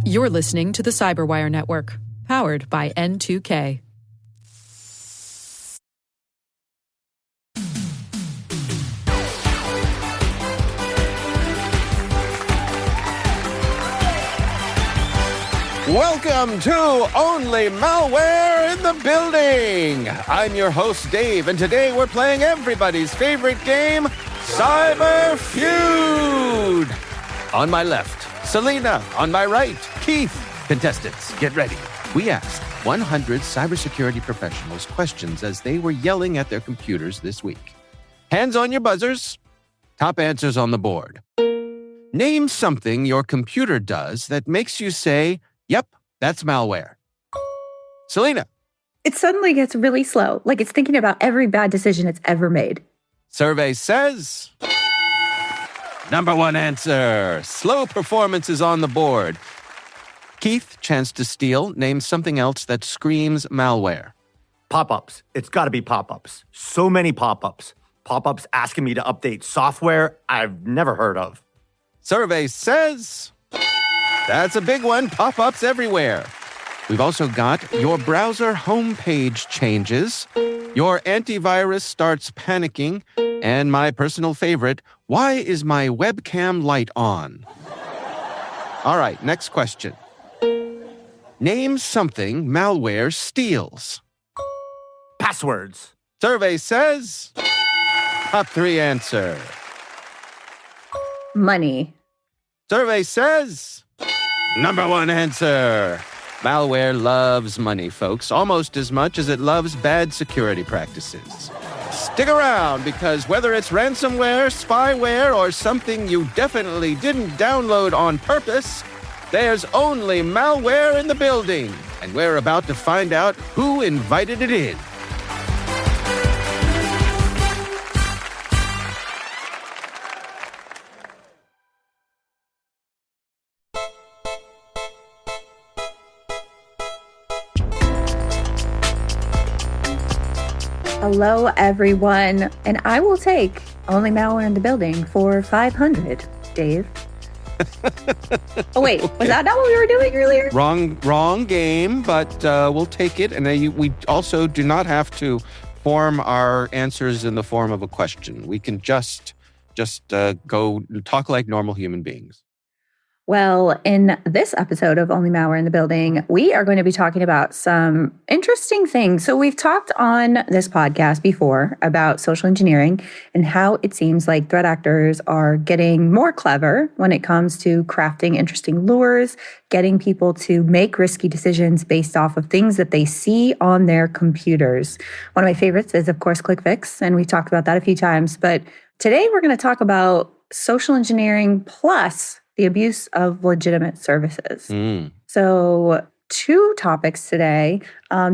You're listening to the Cyberwire Network, powered by N2K. Welcome to Only Malware in the Building. I'm your host, Dave, and today we're playing everybody's favorite game, Cyber Feud. On my left, Selena. On my right, Keith. Contestants, get ready. We asked 100 cybersecurity professionals questions as they were yelling at their computers this week. Hands on your buzzers. Top answers on the board. Name something your computer does that makes you say, "Yep, that's malware." Selena. It suddenly gets really slow, like it's thinking about every bad decision it's ever made. Survey says... Number one answer. Slow performance is on the board. Keith, chance to steal. Name something else that screams malware. Pop-ups. It's got to be pop-ups. So many pop-ups. Pop-ups asking me to update software I've never heard of. Survey says... That's a big one. Pop-ups everywhere. We've also got your browser homepage changes, your antivirus starts panicking, and my personal favorite, why is my webcam light on? All right, next question. Name something malware steals. Passwords. Survey says... Top three answer. Money. Survey says... Number one answer. Malware loves money, folks, almost as much as it loves bad security practices. Stick around, because whether it's ransomware, spyware, or something you definitely didn't download on purpose, there's only malware in the building, and we're about to find out who invited it in. Hello, everyone, and I will take Only Malware in the Building for 500, Dave. Oh, wait, Okay. Was that not what we were doing earlier? Wrong game, but we'll take it. And we also do not have to form our answers in the form of a question. We can just go talk like normal human beings. Well, in this episode of Only Malware in the Building, we are going to be talking about some interesting things. So we've talked on this podcast before about social engineering and how it seems like threat actors are getting more clever when it comes to crafting interesting lures, getting people to make risky decisions based off of things that they see on their computers. One of my favorites is, of course, ClickFix, and we've talked about that a few times. But today we're going to talk about social engineering plus the abuse of legitimate services. So 2 topics today,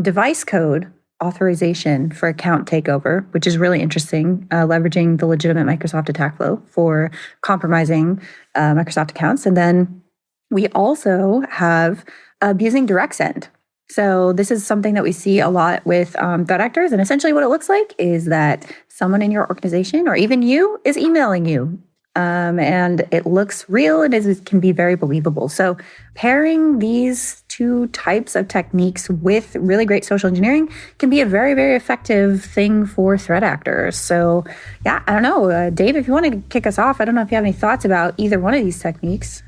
device code authorization for account takeover, which is really interesting, leveraging the legitimate Microsoft attack flow for compromising Microsoft accounts. And then we also have abusing direct send. So this is something that we see a lot with threat actors. And essentially what it looks like is that someone in your organization or even you is emailing you. And it looks real and it can be very believable. So pairing these 2 types of techniques with really great social engineering can be a very, very effective thing for threat actors. So yeah, I don't know. Dave, if you want to kick us off, I don't know if you have any thoughts about either one of these techniques.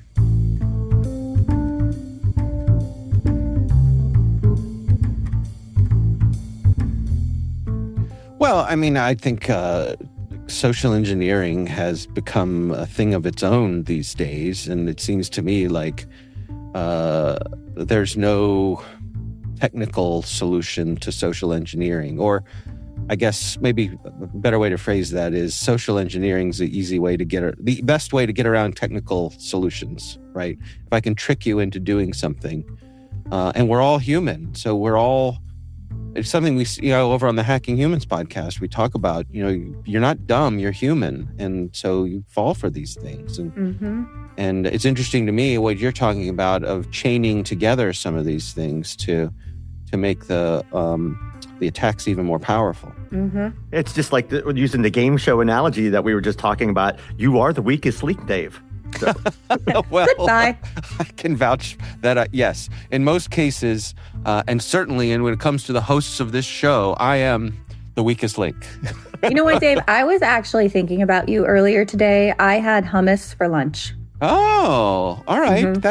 Well, I mean, I think... social engineering has become a thing of its own these days, and it seems to me like there's no technical solution to social engineering. Or I guess maybe a better way to phrase that is social engineering is the best way to get around technical solutions, right? If I can trick you into doing something, and we're all human, so it's something we see, over on the Hacking Humans podcast, we talk about, you're not dumb, you're human. And so you fall for these things. And it's interesting to me what you're talking about of chaining together some of these things to make the attacks even more powerful. It's just like using the game show analogy that we were just talking about. You are the weakest link, Dave. So. Well, Goodbye. I can vouch that, yes, in most cases, and certainly when it comes to the hosts of this show, I am the weakest link. You know what, Dave? I was actually thinking about you earlier today. I had hummus for lunch. Oh, all right. Mhm.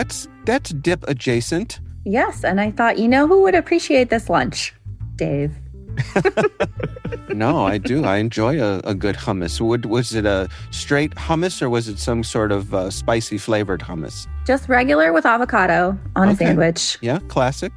That's dip adjacent. Yes, and I thought, you know who would appreciate this lunch? Dave. No, I do. I enjoy a good hummus. Was it a straight hummus or was it some sort of spicy flavored hummus? Just regular with avocado on a Okay. sandwich. Yeah, classic.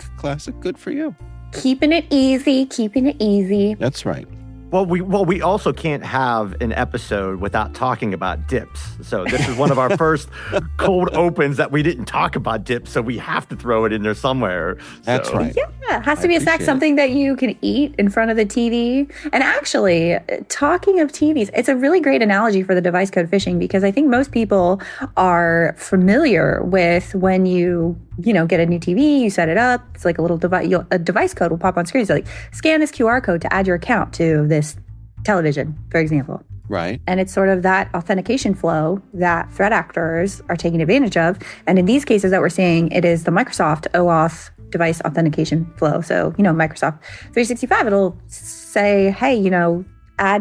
Good for you. Keeping it easy. That's right. Well, we also can't have an episode without talking about dips. So this is one of our first cold opens that we didn't talk about dips, so we have to throw it in there somewhere. That's So- right. Yeah, it has to be a snack, appreciate it. something that you can eat in front of the TV. And actually, talking of TVs, it's a really great analogy for the device code phishing because I think most people are familiar with when you get a new TV, you set it up, it's like a little device, a device code will pop on screen. So like, scan this QR code to add your account to this television, for example. Right. And it's sort of that authentication flow that threat actors are taking advantage of. And in these cases that we're seeing, it is the Microsoft OAuth device authentication flow. So, Microsoft 365, it'll say, hey,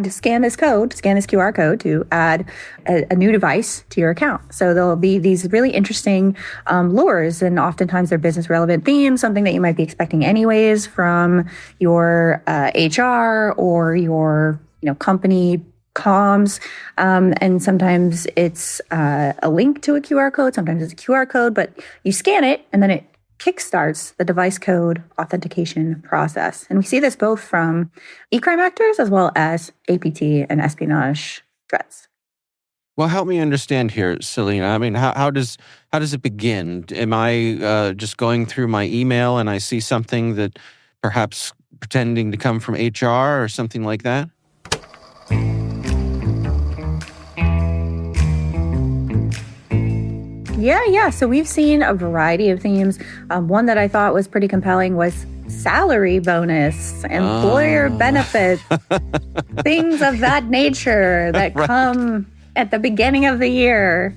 scan this QR code to add a new device to your account. So there'll be these really interesting lures, and oftentimes they're business relevant themes, something that you might be expecting anyways from your HR or your company comms. And sometimes it's a link to a QR code. Sometimes it's a QR code, but you scan it and then it kickstarts the device code authentication process. And we see this both from e-crime actors as well as APT and espionage threats. Well, help me understand here, Selena. I mean, how does it begin? Am I just going through my email and I see something that perhaps pretending to come from HR or something like that? Yeah. So we've seen a variety of themes. One that I thought was pretty compelling was salary bonus, employer benefits, things of that nature that Right. come at the beginning of the year.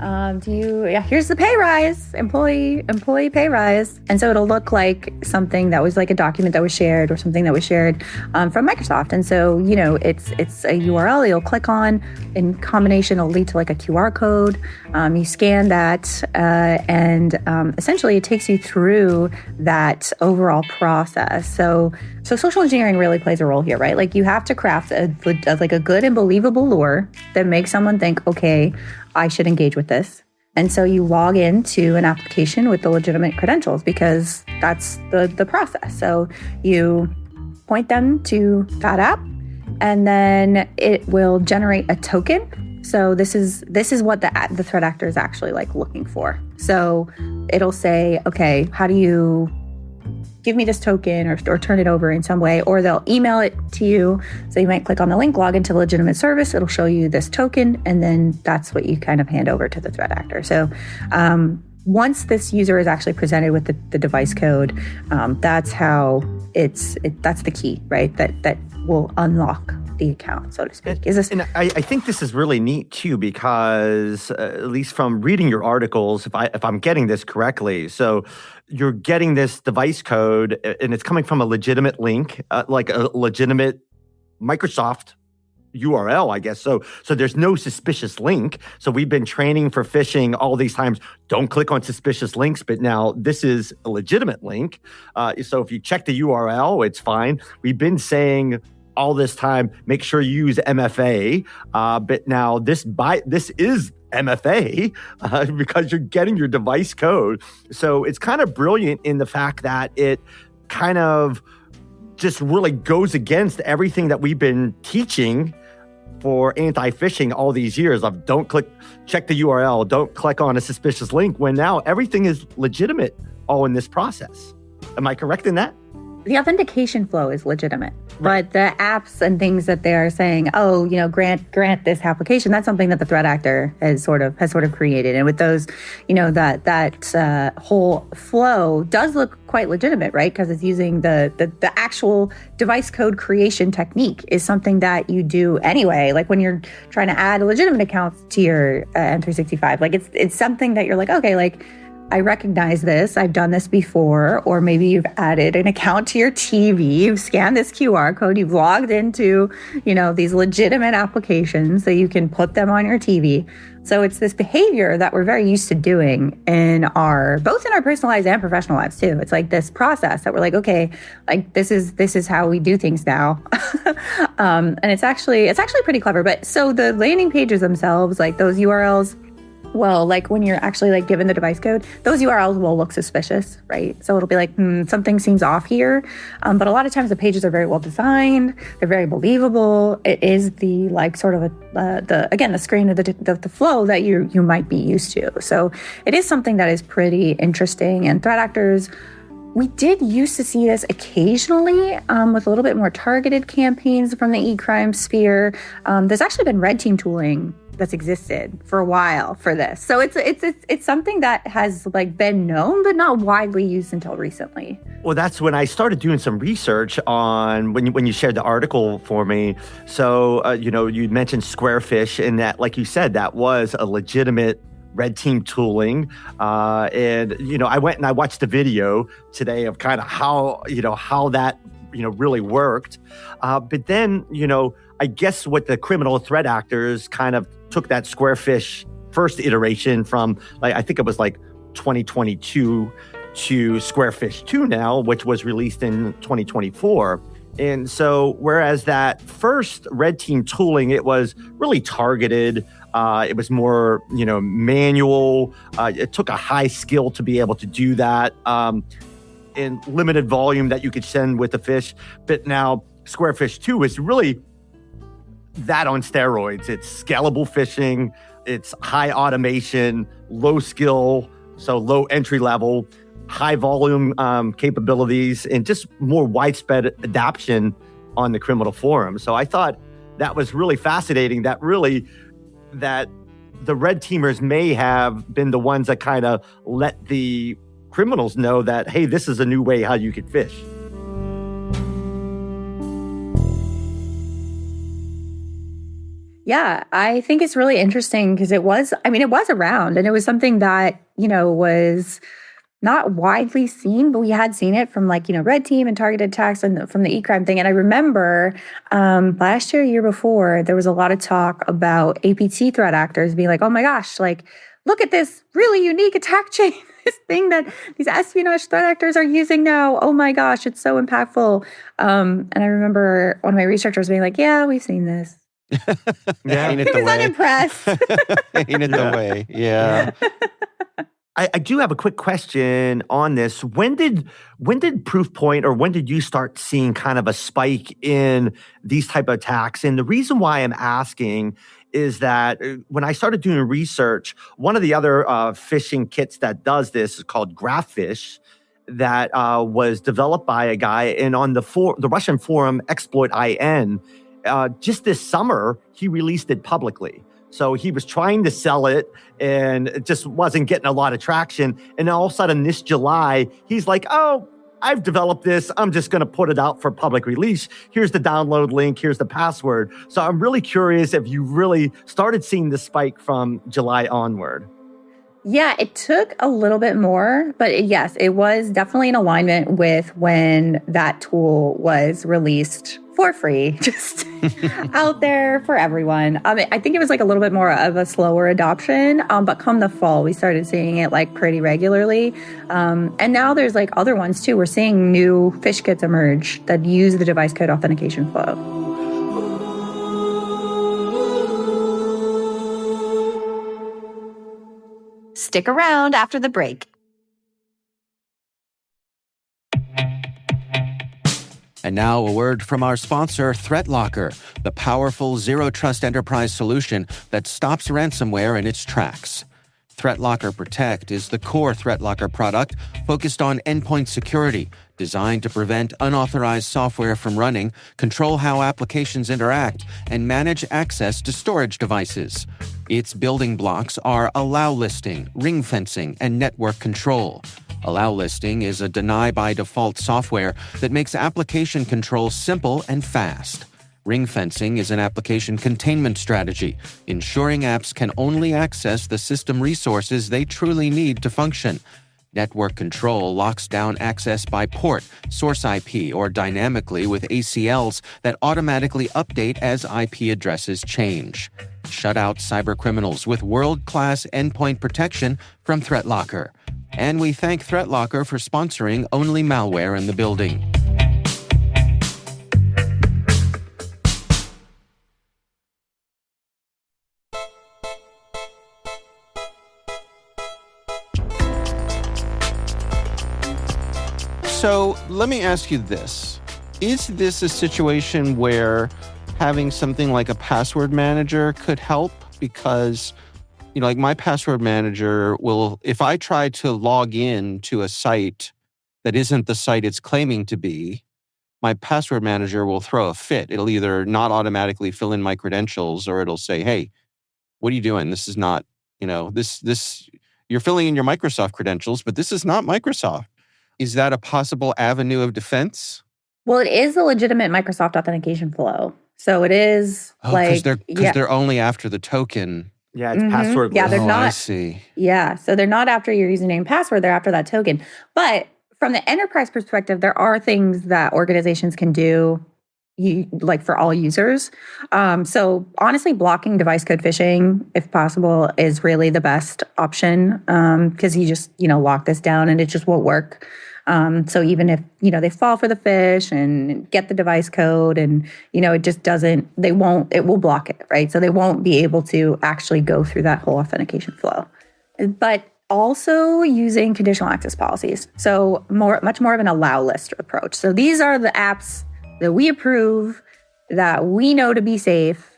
Here's the pay rise, employee pay rise. And so it'll look like something that was like a document that was shared or something that was shared from Microsoft. And so, it's a URL you'll click on. In combination, it'll lead to like a QR code. You scan that and essentially it takes you through that overall process. So social engineering really plays a role here, right? Like you have to craft a good and believable lure that makes someone think, okay, I should engage with this. And so you log into an application with the legitimate credentials because that's the process. So you point them to that app and then it will generate a token. So this is what the threat actor is actually like looking for. So it'll say, okay, how do you give me this token or turn it over in some way, or they'll email it to you. So you might click on the link, log into the legitimate service. It'll show you this token. And then that's what you kind of hand over to the threat actor. So once this user is actually presented with the device code, that's how that's the key, right? That will unlock the account, so to speak. And I think this is really neat too, because at least from reading your articles, if I'm getting this correctly, so you're getting this device code and it's coming from a legitimate link, like a legitimate Microsoft URL, I guess. So there's no suspicious link. So we've been training for phishing all these times. Don't click on suspicious links, but now this is a legitimate link. So if you check the URL, it's fine. We've been saying all this time, make sure you use MFA. But now this is MFA because you're getting your device code. So it's kind of brilliant in the fact that it kind of just really goes against everything that we've been teaching for anti-phishing all these years of check the URL, don't click on a suspicious link, when now everything is legitimate all in this process. Am I correct in that? the authentication flow is legitimate, but the apps and things that they are saying, oh, grant this application, that's something that the threat actor has sort of created. And with those, that whole flow does look quite legitimate, right? Because it's using the actual device code creation technique is something that you do anyway. Like when you're trying to add legitimate accounts to your M365, like it's something that you're like, okay, like I recognize this, I've done this before, or maybe you've added an account to your TV, you've scanned this QR code, you've logged into, these legitimate applications so you can put them on your TV. So it's this behavior that we're very used to doing both in our personal lives and professional lives too. It's like this process that we're like, okay, like this is how we do things now. And it's actually pretty clever. But so the landing pages themselves, like those URLs, well, like when you're actually like given the device code, those URLs will look suspicious, right? So it'll be like, something seems off here. But a lot of times the pages are very well designed. They're very believable. It is the like sort of the screen of the flow that you might be used to. So it is something that is pretty interesting. And threat actors, we did used to see this occasionally with a little bit more targeted campaigns from the e-crime sphere. There's actually been red team tooling that's existed for a while for this. So it's something that has like been known, but not widely used until recently. Well, that's when I started doing some research on when you shared the article for me. So, you mentioned Squarefish, and that, like you said, that was a legitimate red team tooling. I went and I watched the video today of kind of how that, really worked. But then, I guess what the criminal threat actors kind of took that Squarefish first iteration from, like, I think it was like 2022 to Squarefish 2 now, which was released in 2024. And so whereas that first red team tooling, it was really targeted. It was more, manual. It took a high skill to be able to do that in limited volume that you could send with the fish. But now Squarefish 2 is really that on steroids. It's scalable phishing. It's high automation, low skill, so low entry level, high volume capabilities, and just more widespread adoption on the criminal forum. So I thought that was really fascinating, that the red teamers may have been the ones that kind of let the criminals know that, hey, this is a new way how you could fish. Yeah, I think it's really interesting because it was around, and it was something that, was not widely seen, but we had seen it from red team and targeted attacks and from the e-crime thing. And I remember last year before, there was a lot of talk about APT threat actors being like, oh my gosh, like, look at this really unique attack chain, this thing that these espionage threat actors are using now. Oh my gosh, it's so impactful. And I remember one of my researchers being like, yeah, we've seen this. Yeah, he was unimpressed. Ain't it the way? Yeah. I do have a quick question on this. When did Proofpoint, or when did you start seeing kind of a spike in these type of attacks? And the reason why I'm asking is that when I started doing research, one of the other phishing kits that does this is called GraphPhish, that was developed by a guy, and on the Russian forum Exploit IN. Just this summer, he released it publicly. So he was trying to sell it, and it just wasn't getting a lot of traction. And all of a sudden this July, he's like, oh, I've developed this. I'm just going to put it out for public release. Here's the download link. Here's the password. So I'm really curious if you really started seeing the spike from July onward. Yeah, it took a little bit more, but yes, it was definitely in alignment with when that tool was released for free, just out there for everyone. I think it was a little bit more of a slower adoption, but come the fall, we started seeing it pretty regularly. And now there's other ones too. We're seeing new phish kits emerge that use the device code authentication flow. Stick around after the break. And now a word from our sponsor, ThreatLocker, the powerful zero-trust enterprise solution that stops ransomware in its tracks. ThreatLocker Protect is the core ThreatLocker product focused on endpoint security, designed to prevent unauthorized software from running, control how applications interact, and manage access to storage devices. Its building blocks are allow listing, ring fencing, and network control. Allow listing is a deny-by-default software that makes application control simple and fast. Ring fencing is an application containment strategy, ensuring apps can only access the system resources they truly need to function. Network control locks down access by port, source IP, or dynamically with ACLs that automatically update as IP addresses change. Shut out cybercriminals with world-class endpoint protection from ThreatLocker. And we thank ThreatLocker for sponsoring Only Malware in the Building. So let me ask you this. Is this a situation where having something like a password manager could help? Because, like my password manager will, if I try to log in to a site that isn't the site it's claiming to be, my password manager will throw a fit. It'll either not automatically fill in my credentials or it'll say, hey, what are you doing? This is not, you're filling in your Microsoft credentials, but this is not Microsoft. Is that a possible avenue of defense? Well, it is a legitimate Microsoft authentication flow. So it is because they're only after the token. Yeah, it's passwordless. Yeah, they're not. I see. Yeah, so they're not after your username and password, they're after that token. But from the enterprise perspective, there are things that organizations can do for all users. So honestly, blocking device code phishing, if possible, is really the best option because you just, lock this down and it just won't work. So even if, they fall for the phish and get the device code and, it just doesn't, it will block it, right? So they won't be able to actually go through that whole authentication flow. But also using conditional access policies. So much more of an allow list approach. So these are the apps that we approve, that we know to be safe.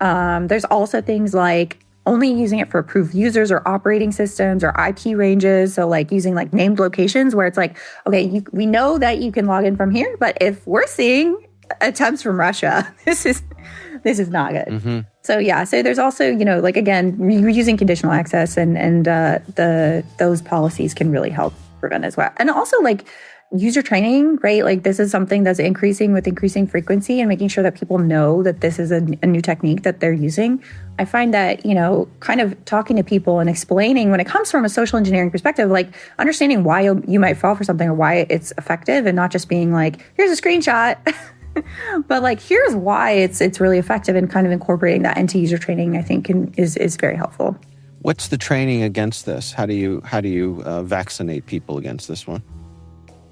There's also things like only using it for approved users or operating systems or IP ranges. So using named locations where it's okay, we know that you can log in from here, but if we're seeing attempts from Russia, this is not good. Mm-hmm. So there's also, again, using conditional access and those policies can really help prevent as well. And also user training, right? This is something that's increasing with increasing frequency and making sure that people know that this is a new technique that they're using. I find that, kind of talking to people and explaining when it comes from a social engineering perspective, understanding why you might fall for something or why it's effective and not just being here's a screenshot, but here's why it's really effective, and kind of incorporating that into user training, I think is very helpful. What's the training against this? How do you vaccinate people against this one?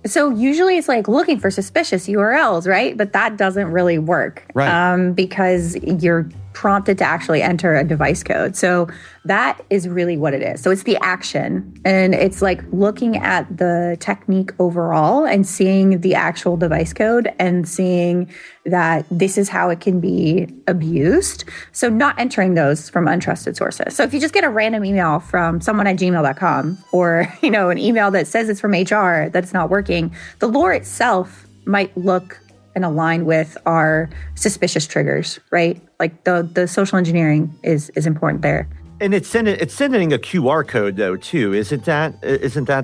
So usually it's looking for suspicious URLs, right? But that doesn't really work, right? Because you're prompted to actually enter a device code. So that is really what it is. So it's the action, and it's looking at the technique overall and seeing the actual device code and seeing that this is how it can be abused. So not entering those from untrusted sources. So if you just get a random email from someone at gmail.com or, an email that says it's from HR that's not working, the lore itself might look and align with our suspicious triggers, right? The social engineering is important there. And it's sending a QR code though too, isn't that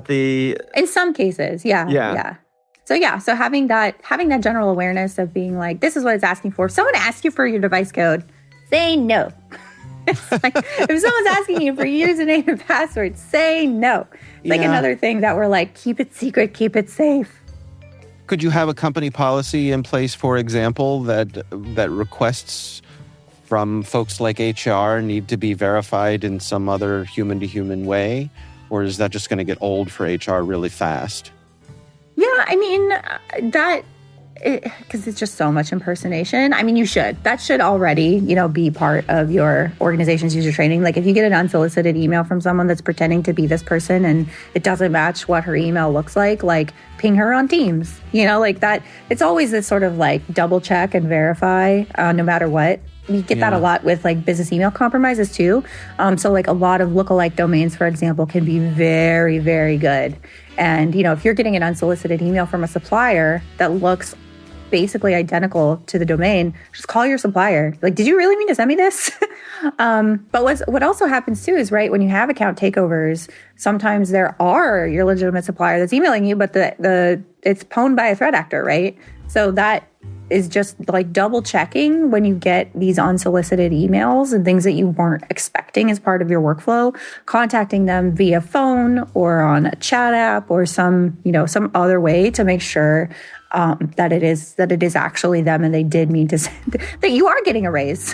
the? In some cases, yeah. So having that general awareness of being this is what it's asking for. If someone asks you for your device code, say no. If someone's asking you for your username and password, say no. It's another thing that we're keep it secret, keep it safe. Could you have a company policy in place, for example, that requests from folks like HR need to be verified in some other human-to-human way? Or is that just going to get old for HR really fast? Yeah, I mean, because it's just so much impersonation. I mean, that should already, be part of your organization's user training. If you get an unsolicited email from someone that's pretending to be this person and it doesn't match what her email looks like ping her on Teams, that. It's always this sort of double check and verify no matter what. We get that a lot with like business email compromises too. So like a lot of lookalike domains, for example, can be very, very good. And, if you're getting an unsolicited email from a supplier that looks basically identical to the domain, just call your supplier. Like, did you really mean to send me this? But what also happens too is, right, when you have account takeovers, sometimes there are your legitimate supplier that's emailing you, but it's pwned by a threat actor, right? So that is just like double checking when you get these unsolicited emails and things that you weren't expecting as part of your workflow, contacting them via phone or on a chat app or some other way to make sure that it is actually them and they did mean to send, that you are getting a raise.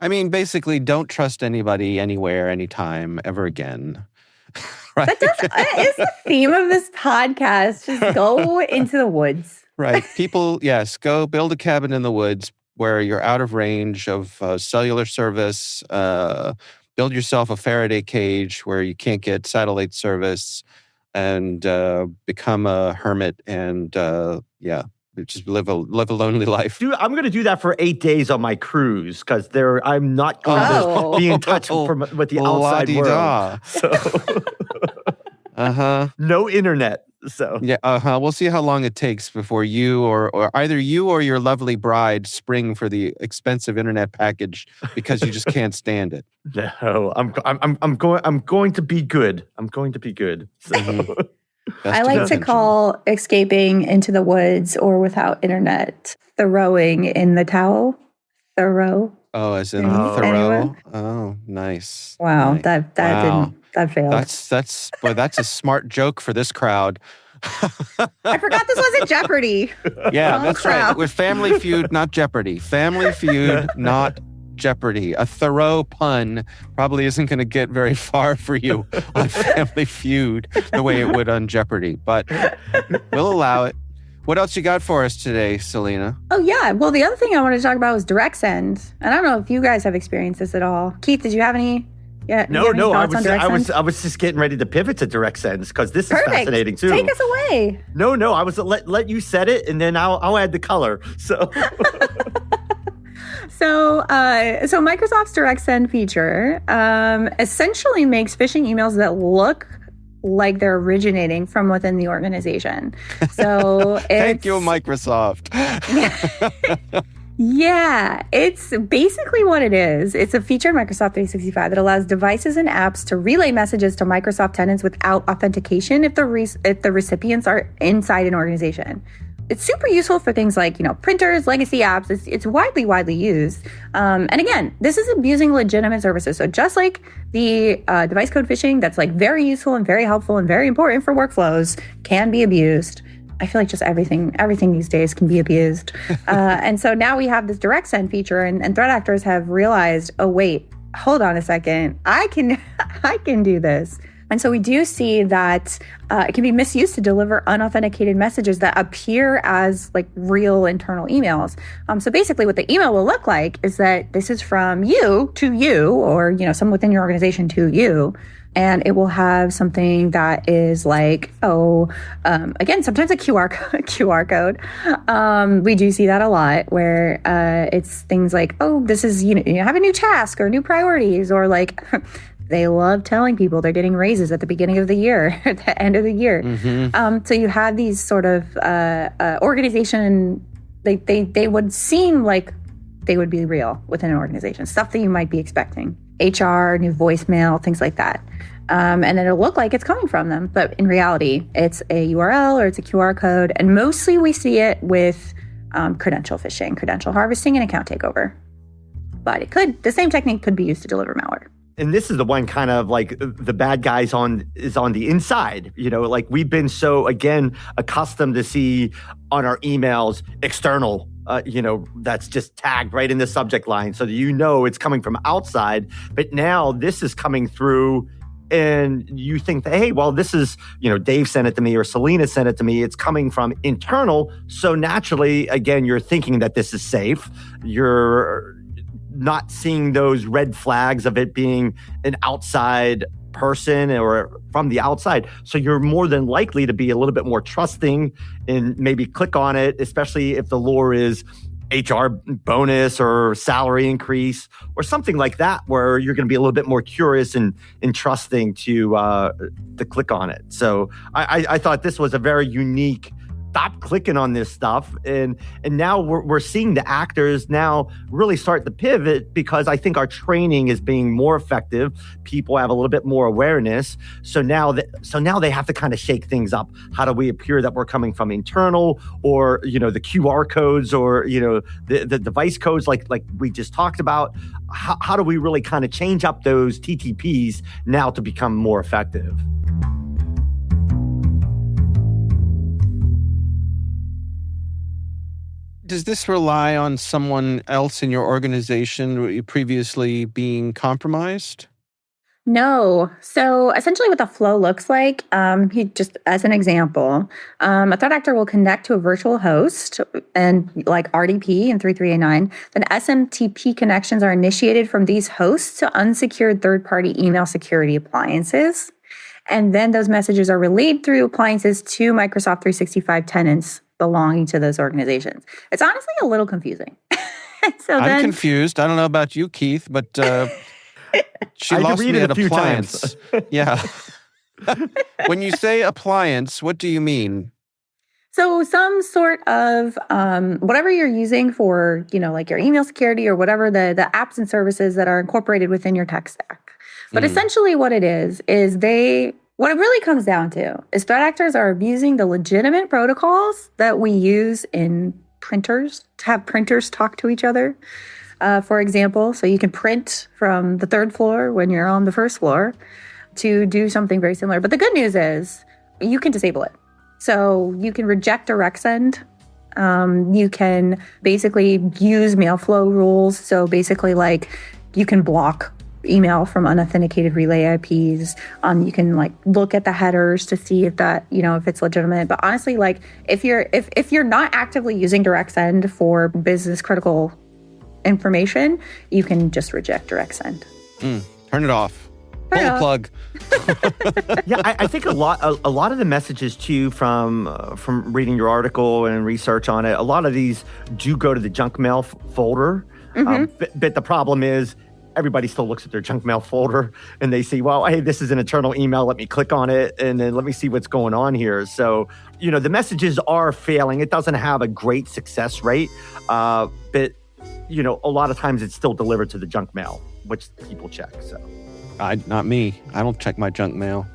I mean, basically, don't trust anybody, anywhere, anytime, ever again. Right? That is the theme of this podcast. Just go into the woods. Right. People, yes, go build a cabin in the woods where you're out of range of cellular service. Build yourself a Faraday cage where you can't get satellite service, and become a hermit and just live a lonely life. Dude, I'm going to do that for 8 days on my cruise because I'm not going to be in touch with the outside world. So. No internet. So we'll see how long it takes before you or either you or your lovely bride spring for the expensive internet package because you just can't stand it. No, I'm going to be good. I'm going to be good. So. I like to call escaping into the woods or without internet throwing in the towel. Throw. Oh, as in throw. Anyone? Oh, nice. Wow, nice. That failed. That's a smart joke for this crowd. I forgot this wasn't Jeopardy. Yeah, that's right. With Family Feud, not Jeopardy. Family Feud, not Jeopardy. A thorough pun probably isn't going to get very far for you on Family Feud the way it would on Jeopardy, but we'll allow it. What else you got for us today, Selena? Oh, yeah. Well, the other thing I wanted to talk about was direct send. And I don't know if you guys have experienced this at all. Keith, did you have any? Yeah. No. I was just getting ready to pivot to direct sends because this is fascinating too. Take us away. No. I was let you set it, and then I'll add the color. So. So Microsoft's direct send feature essentially makes phishing emails that look like they're originating from within the organization. So thank you, Microsoft. Yeah, it's basically what it is. It's a feature in Microsoft 365 that allows devices and apps to relay messages to Microsoft tenants without authentication if the recipients are inside an organization. It's super useful for things like, printers, legacy apps. It's widely used. And again, this is abusing legitimate services. So just like the device code phishing, that's like very useful and very helpful and very important for workflows, can be abused. I feel like just everything these days can be abused. And so now we have this direct send feature, and threat actors have realized, oh wait, hold on a second, I can do this. And so we do see that it can be misused to deliver unauthenticated messages that appear as like real internal emails. So basically what the email will look like is that this is from you to you, or, someone within your organization to you. And it will have something that is like, again, sometimes a QR code. We do see that a lot where it's things like, this is, you have a new task or new priorities, or like they love telling people they're getting raises at the beginning of the year, at the end of the year. Mm-hmm. So you have these sort of organization, they would seem like they would be real within an organization, stuff that you might be expecting. HR, new voicemail, things like that. And then it'll look like it's coming from them. But in reality, it's a URL or it's a QR code. And mostly we see it with credential phishing, credential harvesting, and account takeover. But the same technique could be used to deliver malware. And this is the one kind of like the bad guys is on the inside. Like we've been so, again, accustomed to see on our emails external, that's just tagged right in the subject line so that it's coming from outside. But now this is coming through and you think that, hey, well, this is, Dave sent it to me or Selena sent it to me. It's coming from internal. So naturally, again, you're thinking that this is safe. You're not seeing those red flags of it being an outside person or from the outside. So you're more than likely to be a little bit more trusting and maybe click on it, especially if the lure is HR bonus or salary increase or something like that, where you're going to be a little bit more curious and trusting to click on it. So I thought this was a very unique. Stop clicking on this stuff, and now we're seeing the actors now really start to pivot, because I think our training is being more effective. People have a little bit more awareness, so now they have to kind of shake things up. How do we appear that we're coming from internal, or the QR codes, or the device codes like we just talked about? How do we really kind of change up those TTPs now to become more effective? Does this rely on someone else in your organization previously being compromised? No. So essentially what the flow looks like, just as an example, a threat actor will connect to a virtual host and like RDP and 3389. Then SMTP connections are initiated from these hosts to unsecured third-party email security appliances. And then those messages are relayed through appliances to Microsoft 365 tenants belonging to those organizations. It's honestly a little confusing. I'm confused. I don't know about you, Keith, but she lost me at appliance. Yeah. When you say appliance, what do you mean? So some sort of whatever you're using for, like your email security or whatever the apps and services that are incorporated within your tech stack. But essentially what it is what it really comes down to is threat actors are abusing the legitimate protocols that we use in printers to have printers talk to each other. For example, so you can print from the third floor when you're on the first floor to do something very similar. But the good news is you can disable it. So you can reject direct send. You can basically use mail flow rules. So basically you can block email from unauthenticated relay IPs. You can look at the headers to see if that, if it's legitimate. But honestly, if you're not actively using direct send for business critical information, you can just reject direct send. Turn it off. Pull the plug. Yeah, I think a lot of the messages too from reading your article and research on it, a lot of these do go to the junk mail folder. But the problem is, everybody still looks at their junk mail folder and they see, well, hey, this is an internal email. Let me click on it and then let me see what's going on here. So, the messages are failing. It doesn't have a great success rate, but, a lot of times it's still delivered to the junk mail, which people check. So, not me. I don't check my junk mail.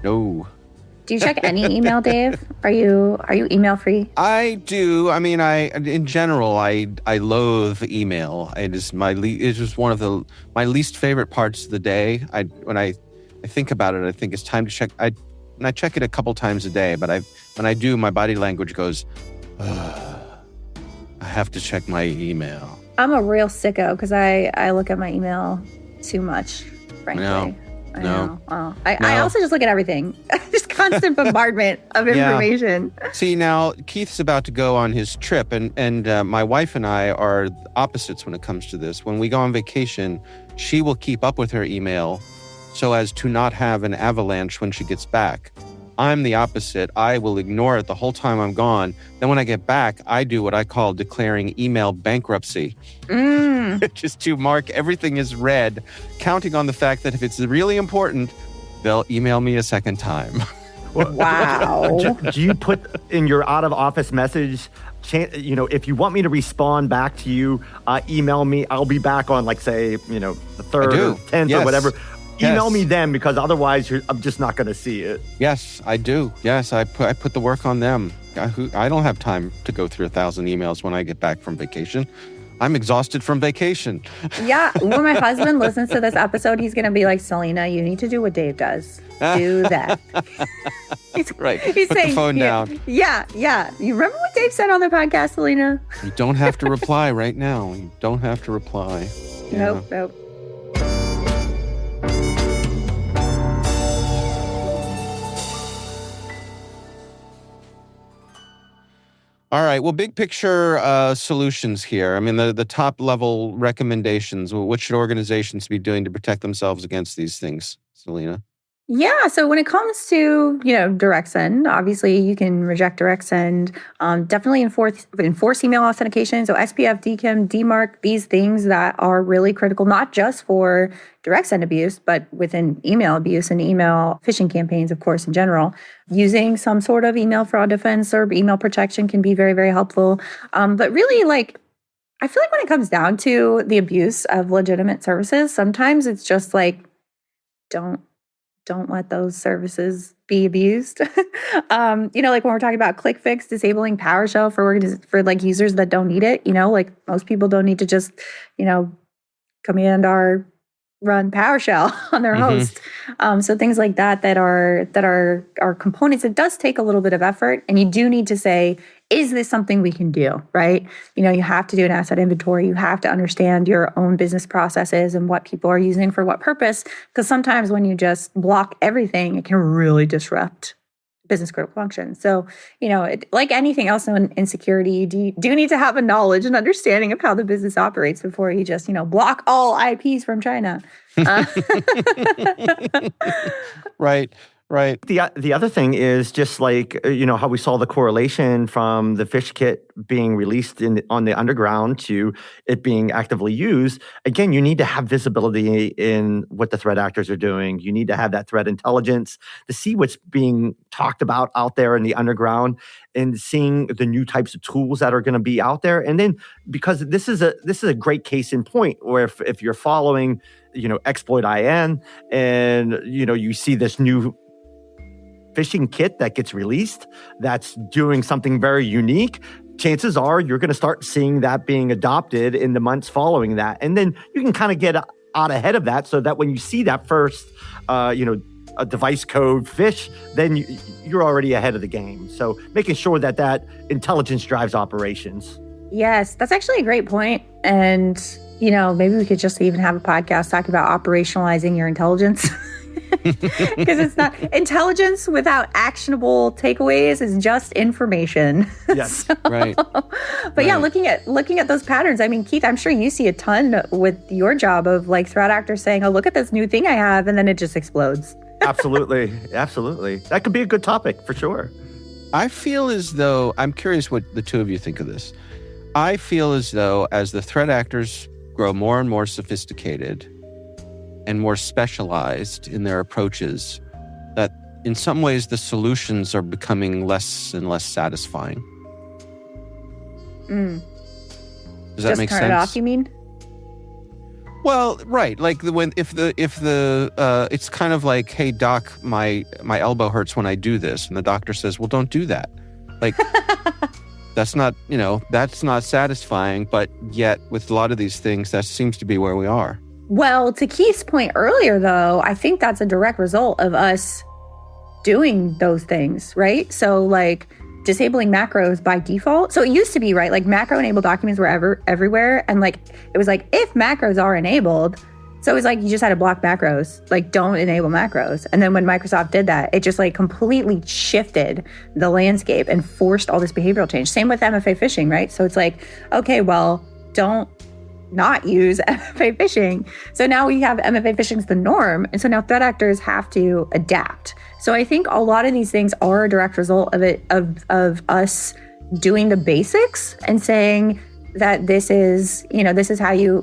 No. Do you check any email, Dave? Are you email free? I do. I mean, in general, I loathe email. It's just one of my least favorite parts of the day. When I think about it, I think it's time to check. I check it a couple times a day, but when I do, my body language goes, I have to check my email. I'm a real sicko because I look at my email too much, frankly. No. I know. Oh. I also just look at everything. Just constant bombardment of information. Yeah. See, now Keith's about to go on his trip, and my wife and I are opposites when it comes to this. When we go on vacation, she will keep up with her email so as to not have an avalanche when she gets back. I'm the opposite. I will ignore it the whole time I'm gone. Then when I get back, I do what I call declaring email bankruptcy. Just to mark everything as read, counting on the fact that if it's really important, they'll email me a second time. Wow. Do you put in your out-of-office message, if you want me to respond back to you, email me. I'll be back on, say, the 3rd or 10th or whatever. Email me then, because otherwise I'm just not going to see it. Yes, I do. Yes, I put the work on them. I don't have time to go through 1,000 emails when I get back from vacation. I'm exhausted from vacation. Yeah, when my husband listens to this episode, he's going to be like, Selena, you need to do what Dave does. Do that. Right. He's put saying, the phone down. Yeah. You remember what Dave said on the podcast, Selena? You don't have to reply right now. You don't have to reply. Yeah. Nope. All right. Well, big picture solutions here. I mean, the top level recommendations. What should organizations be doing to protect themselves against these things, Selena? Yeah. So when it comes to, direct send, obviously you can reject direct send. Definitely enforce email authentication. So SPF, DKIM, DMARC, these things that are really critical, not just for direct send abuse, but within email abuse and email phishing campaigns, of course, in general. Using some sort of email fraud defense or email protection can be very, very helpful. But really, I feel like when it comes down to the abuse of legitimate services, sometimes it's just don't let those services be abused. Like when we're talking about click fix, disabling PowerShell for like users that don't need it, like most people don't need to just, command R run PowerShell on their host. So things like that are components. It does take a little bit of effort, and you do need to say, is this something we can do, right? You have to do an asset inventory. You have to understand your own business processes and what people are using for what purpose, because sometimes when you just block everything, it can really disrupt business critical functions. So, like anything else in security, you do need to have a knowledge and understanding of how the business operates before you just, block all IPs from China. Right. The other thing is just like, how we saw the correlation from the fish kit being released on the underground to it being actively used. Again, you need to have visibility in what the threat actors are doing. You need to have that threat intelligence to see what's being talked about out there in the underground and seeing the new types of tools that are going to be out there. And then because this is a great case in point where if you're following, Exploit IN and, you see this new phishing kit that gets released that's doing something very unique, chances are you're going to start seeing that being adopted in the months following that. And then you can kind of get out ahead of that so that when you see that first, a device code phish, then you're already ahead of the game. So making sure that intelligence drives operations. Yes, that's actually a great point. And, maybe we could just even have a podcast talking about operationalizing your intelligence. Because it's not intelligence without actionable takeaways is just information. Yes, right. But yeah, looking at those patterns. I mean, Keith, I'm sure you see a ton with your job of like threat actors saying, "Oh, look at this new thing I have," and then it just explodes. Absolutely. That could be a good topic for sure. I feel as though, I'm curious what the two of you think of this. I feel as though as the threat actors grow more and more sophisticated and more specialized in their approaches, that in some ways the solutions are becoming less and less satisfying. Does that just make turn sense? It off, you mean? Well, right. Like if it's kind of like, hey doc, my elbow hurts when I do this, and the doctor says, well, don't do that. Like that's not satisfying. But yet, with a lot of these things, that seems to be where we are. Well, to Keith's point earlier, though, I think that's a direct result of us doing those things, right? So like disabling macros by default. So it used to be, right, like macro enabled documents were everywhere. And like, it was like, if macros are enabled, so it was like, you just had to block macros, like don't enable macros. And then when Microsoft did that, it just like completely shifted the landscape and forced all this behavioral change. Same with MFA phishing, right? So it's like, okay, well, don't not use MFA phishing. So now we have MFA phishing as the norm. And so now threat actors have to adapt. So I think a lot of these things are a direct result of us doing the basics and saying that this is how you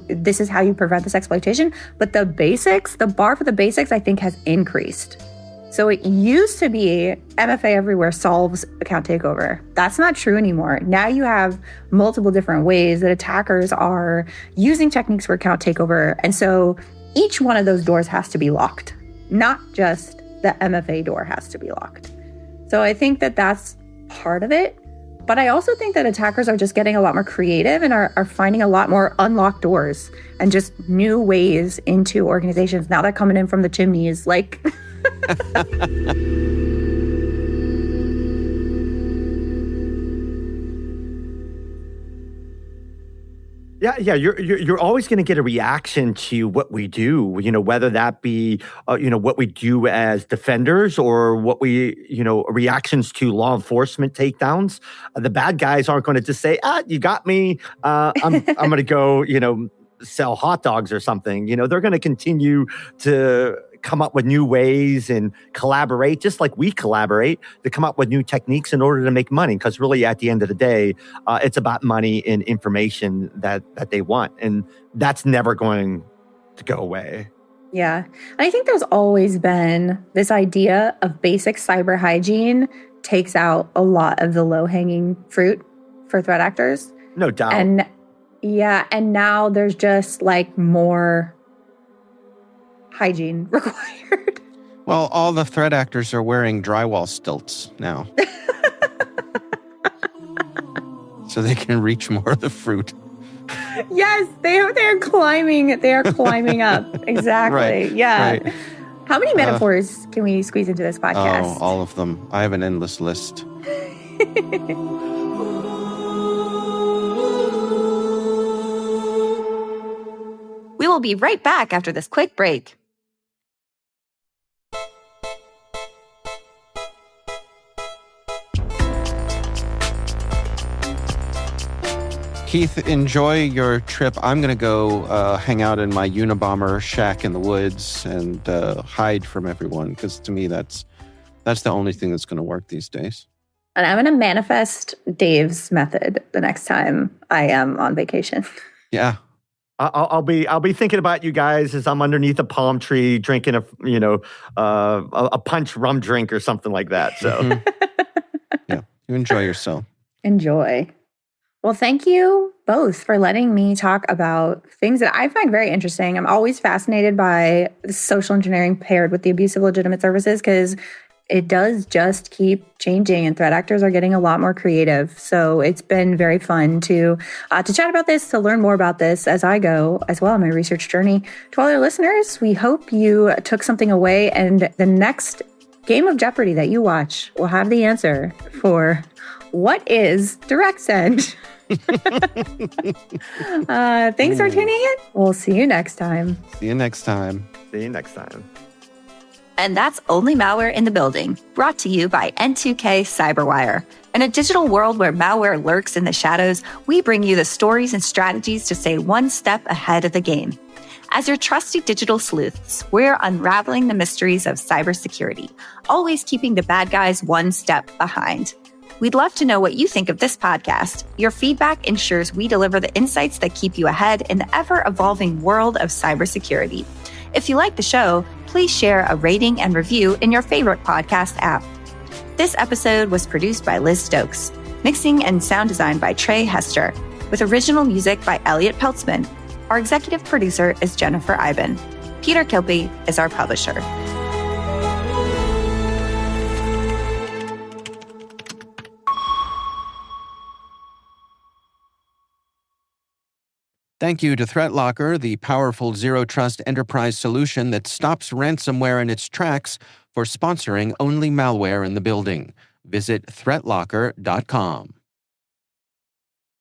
prevent this exploitation. But the basics, the bar for the basics, I think has increased. So it used to be MFA everywhere solves account takeover. That's not true anymore. Now you have multiple different ways that attackers are using techniques for account takeover. And so each one of those doors has to be locked, not just the MFA door has to be locked. So I think that that's part of it. But I also think that attackers are just getting a lot more creative and are finding a lot more unlocked doors and just new ways into organizations. Now they're coming in from the chimneys, like... Yeah. You're always going to get a reaction to what we do. Whether that be what we do as defenders or what we reactions to law enforcement takedowns. The bad guys aren't going to just say, you got me. I'm going to go sell hot dogs or something. They're going to continue to come up with new ways and collaborate, just like we collaborate, to come up with new techniques in order to make money. Because really, at the end of the day, it's about money and information that they want. And that's never going to go away. Yeah. And I think there's always been this idea of basic cyber hygiene takes out a lot of the low-hanging fruit for threat actors. No doubt. And now there's just like more hygiene required. Well, all the threat actors are wearing drywall stilts now. So they can reach more of the fruit. Yes, they're climbing. They are climbing up. Exactly. Right, Yeah. right. How many metaphors can we squeeze into this podcast? Oh, all of them. I have an endless list. We will be right back after this quick break. Keith, enjoy your trip. I'm going to go hang out in my Unabomber shack in the woods and hide from everyone, because to me, that's the only thing that's going to work these days. And I'm going to manifest Dave's method the next time I am on vacation. Yeah. I'll be thinking about you guys as I'm underneath a palm tree drinking a punch rum drink or something like that. So Yeah, you enjoy yourself. Enjoy. Well, thank you both for letting me talk about things that I find very interesting. I'm always fascinated by social engineering paired with the abuse of legitimate services, because it does just keep changing and threat actors are getting a lot more creative. So it's been very fun to chat about this, to learn more about this as I go as well on my research journey. To all our listeners, we hope you took something away, and the next game of Jeopardy that you watch will have the answer for what is direct send. Thanks for tuning in. We'll see you next time. See you next time. see you next time. And that's Only Malware in the Building, brought to you by N2K Cyberwire. In a digital world where malware lurks in the shadows, we bring you the stories and strategies to stay one step ahead of the game. As your trusty digital sleuths, we're unraveling the mysteries of cybersecurity, always keeping the bad guys one step behind. We'd love to know what you think of this podcast. Your feedback ensures we deliver the insights that keep you ahead in the ever-evolving world of cybersecurity. If you like the show, please share a rating and review in your favorite podcast app. This episode was produced by Liz Stokes, mixing and sound design by Trey Hester, with original music by Elliot Peltzman. Our executive producer is Jennifer Iben. Peter Kilpie is our publisher. Thank you to ThreatLocker, the powerful zero-trust enterprise solution that stops ransomware in its tracks, for sponsoring Only Malware in the Building. Visit threatlocker.com.